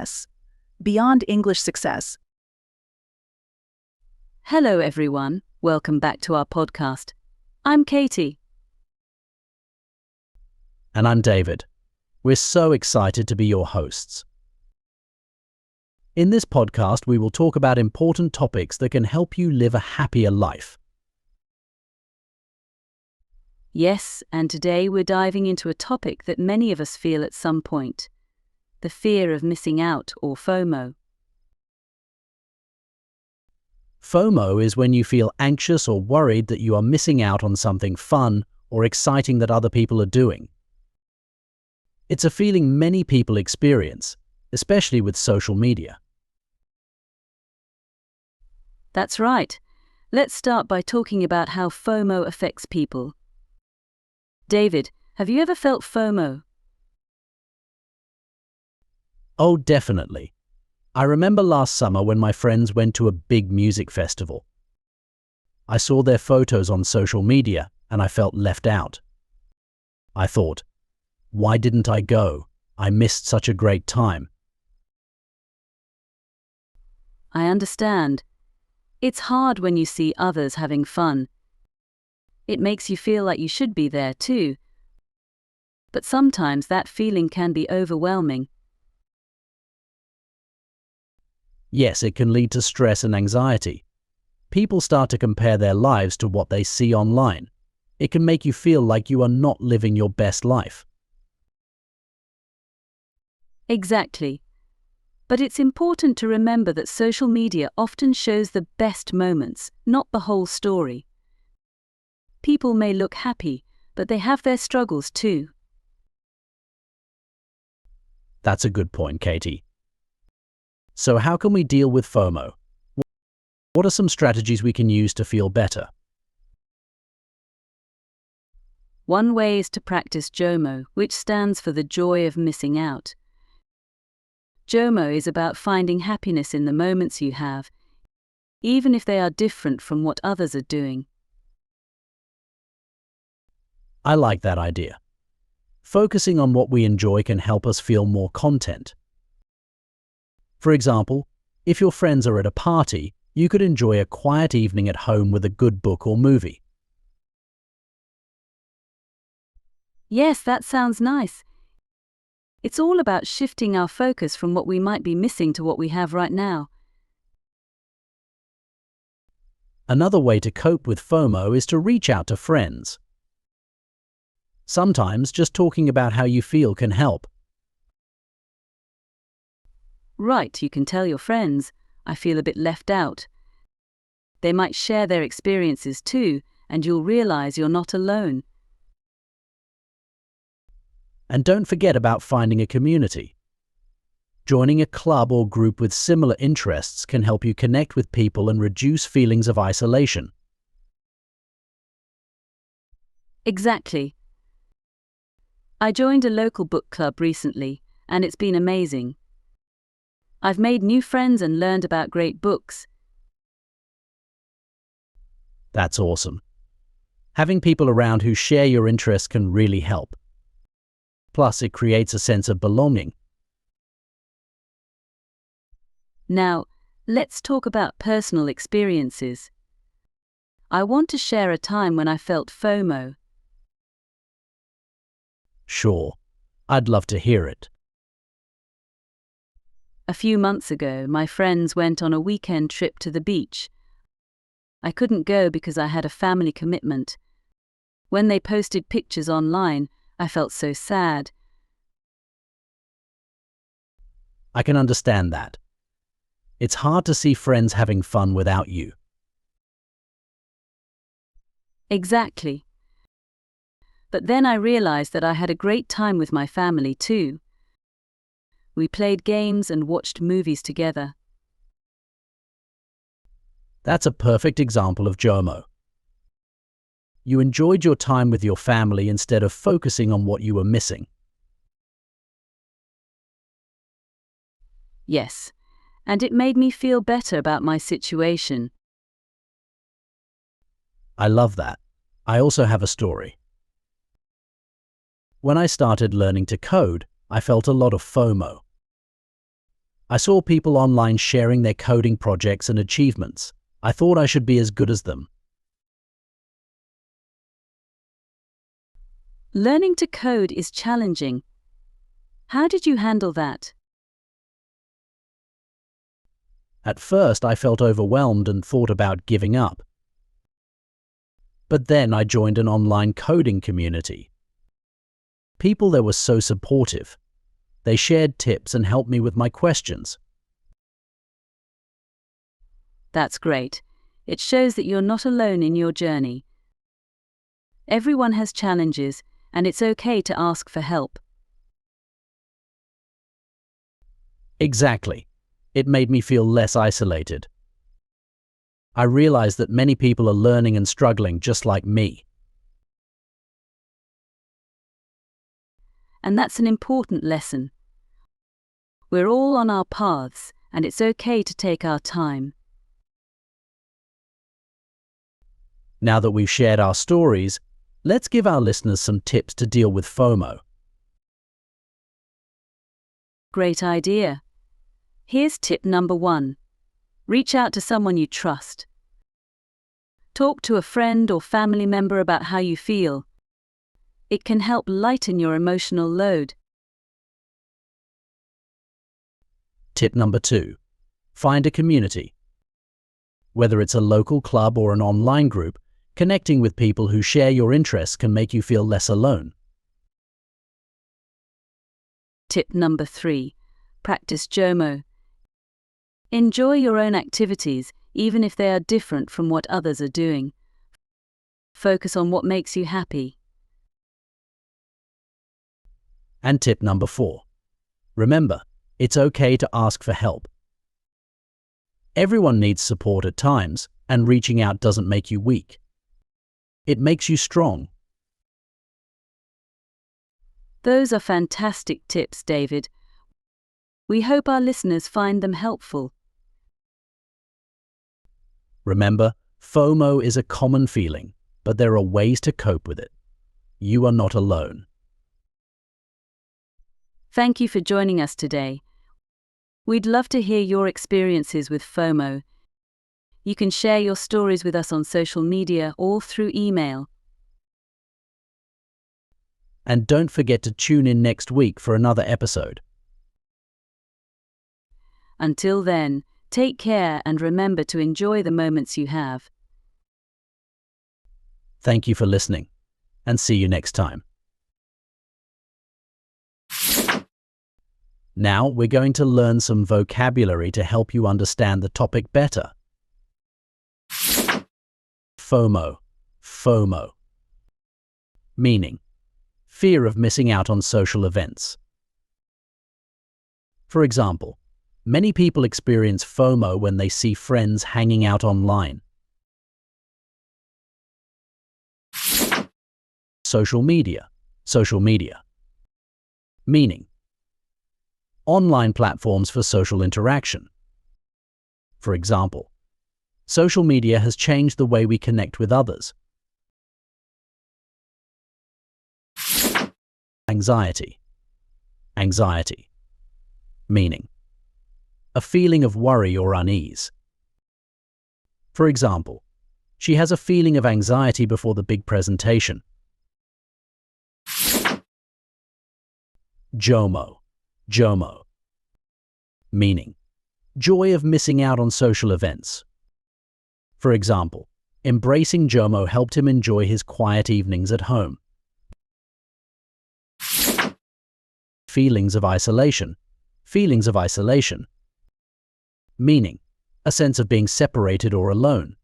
success. Beyond English success. Hello everyone, welcome back to our podcast. I'm Katie. And I'm David. We're so excited to be your hosts. In this podcast, we will talk about important topics that can help you live a happier life. Yes, and today we're diving into a topic that many of us feel at some point: the fear of missing out, or FOMO. FOMO is when you feel anxious or worried that you are missing out on something fun or exciting that other people are doing. It's a feeling many people experience, especially with social media. That's right. Let's start by talking about how FOMO affects people. David, have you ever felt FOMO? Oh, definitely. I remember last summer when my friends went to a big music festival. I saw their photos on social media and I felt left out. I thought, why didn't I go? I missed such a great time. I understand. It's hard when you see others having fun. It makes you feel like you should be there too. But sometimes that feeling can be overwhelming. Yes, it can lead to stress and anxiety. People start to compare their lives to what they see online. It can make you feel like you are not living your best life. Exactly. But it's important to remember that social media often shows the best moments, not the whole story. People may look happy, but they have their struggles too. That's a good point, Katie. So how can we deal with FOMO? What are some strategies we can use to feel better? One way is to practice JOMO, which stands for the joy of missing out. JOMO is about finding happiness in the moments you have, even if they are different from what others are doing. I like that idea. Focusing on what we enjoy can help us feel more content. For example, if your friends are at a party, you could enjoy a quiet evening at home with a good book or movie. Yes, that sounds nice. It's all about shifting our focus from what we might be missing to what we have right now. Another way to cope with FOMO is to reach out to friends. Sometimes just talking about how you feel can help. Right, you can tell your friends, I feel a bit left out. They might share their experiences too, and you'll realize you're not alone. And don't forget about finding a community. Joining a club or group with similar interests can help you connect with people and reduce feelings of isolation. Exactly. I joined a local book club recently, and it's been amazing. I've made new friends and learned about great books. That's awesome. Having people around who share your interests can really help. Plus, it creates a sense of belonging. Now, let's talk about personal experiences. I want to share a time when I felt FOMO. Sure, I'd love to hear it. A few months ago, my friends went on a weekend trip to the beach. I couldn't go because I had a family commitment. When they posted pictures online, I felt so sad. I can understand that. It's hard to see friends having fun without you. Exactly. But then I realized that I had a great time with my family too. We played games and watched movies together. That's a perfect example of JOMO. You enjoyed your time with your family instead of focusing on what you were missing. Yes, and it made me feel better about my situation. I love that. I also have a story. When I started learning to code, I felt a lot of FOMO. I saw people online sharing their coding projects and achievements. I thought I should be as good as them. Learning to code is challenging. How did you handle that? At first, I felt overwhelmed and thought about giving up. But then I joined an online coding community. People there were so supportive. They shared tips and helped me with my questions. That's great. It shows that you're not alone in your journey. Everyone has challenges, and it's okay to ask for help. Exactly. It made me feel less isolated. I realized that many people are learning and struggling just like me. And that's an important lesson. We're all on our paths, and it's okay to take our time. Now that we've shared our stories, let's give our listeners some tips to deal with FOMO. Great idea. Here's tip number 1. Reach out to someone you trust. Talk to a friend or family member about how you feel. It can help lighten your emotional load. Tip number 2. Find a community. Whether it's a local club or an online group, connecting with people who share your interests can make you feel less alone. Tip number 3. Practice JOMO. Enjoy your own activities, even if they are different from what others are doing. Focus on what makes you happy. And tip number 4. Remember, it's okay to ask for help. Everyone needs support at times, and reaching out doesn't make you weak. It makes you strong. Those are fantastic tips, David. We hope our listeners find them helpful. Remember, FOMO is a common feeling, but there are ways to cope with it. You are not alone. Thank you for joining us today. We'd love to hear your experiences with FOMO. You can share your stories with us on social media or through email. And don't forget to tune in next week for another episode. Until then, take care and remember to enjoy the moments you have. Thank you for listening, and see you next time. Now we're going to learn some vocabulary to help you understand the topic better. FOMO. FOMO. Meaning: fear of missing out on social events. For example, many people experience FOMO when they see friends hanging out online. Social media. Social media. Meaning: online platforms for social interaction. For example, social media has changed the way we connect with others. Anxiety. Anxiety. Meaning: a feeling of worry or unease. For example, she has a feeling of anxiety before the big presentation. JOMO. JOMO. Meaning: joy of missing out on social events. For example, embracing JOMO helped him enjoy his quiet evenings at home. Feelings of isolation. Feelings of isolation. Meaning: a sense of being separated or alone.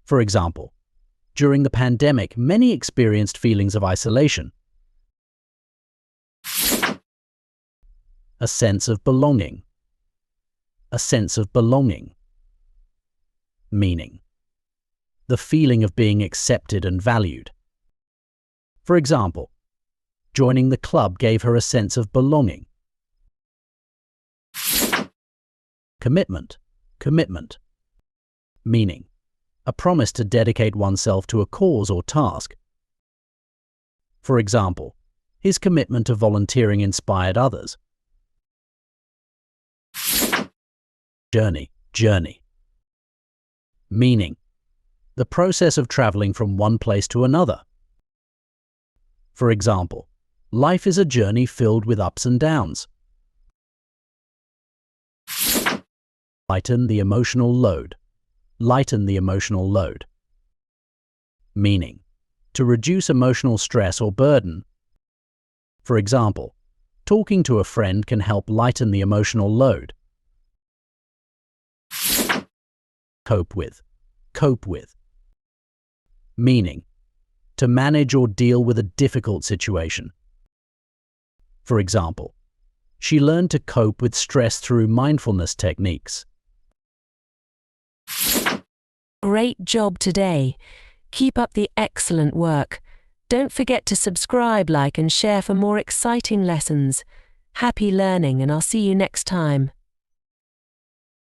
For example, during the pandemic, many experienced feelings of isolation. A sense of belonging. A sense of belonging. Meaning: the feeling of being accepted and valued. For example, joining the club gave her a sense of belonging. Commitment. Commitment. Meaning: a promise to dedicate oneself to a cause or task. For example, his commitment to volunteering inspired others. journey. Meaning, the process of traveling from one place to another. For example, life is a journey filled with ups and downs. Lighten the emotional load. Lighten the emotional load. Meaning, to reduce emotional stress or burden. For example, talking to a friend can help lighten the emotional load. Cope with. Cope with. Meaning, to manage or deal with a difficult situation. For example, she learned to cope with stress through mindfulness techniques. Great job today. Keep up the excellent work. Don't forget to subscribe, like and share for more exciting lessons. Happy learning, and I'll see you next time.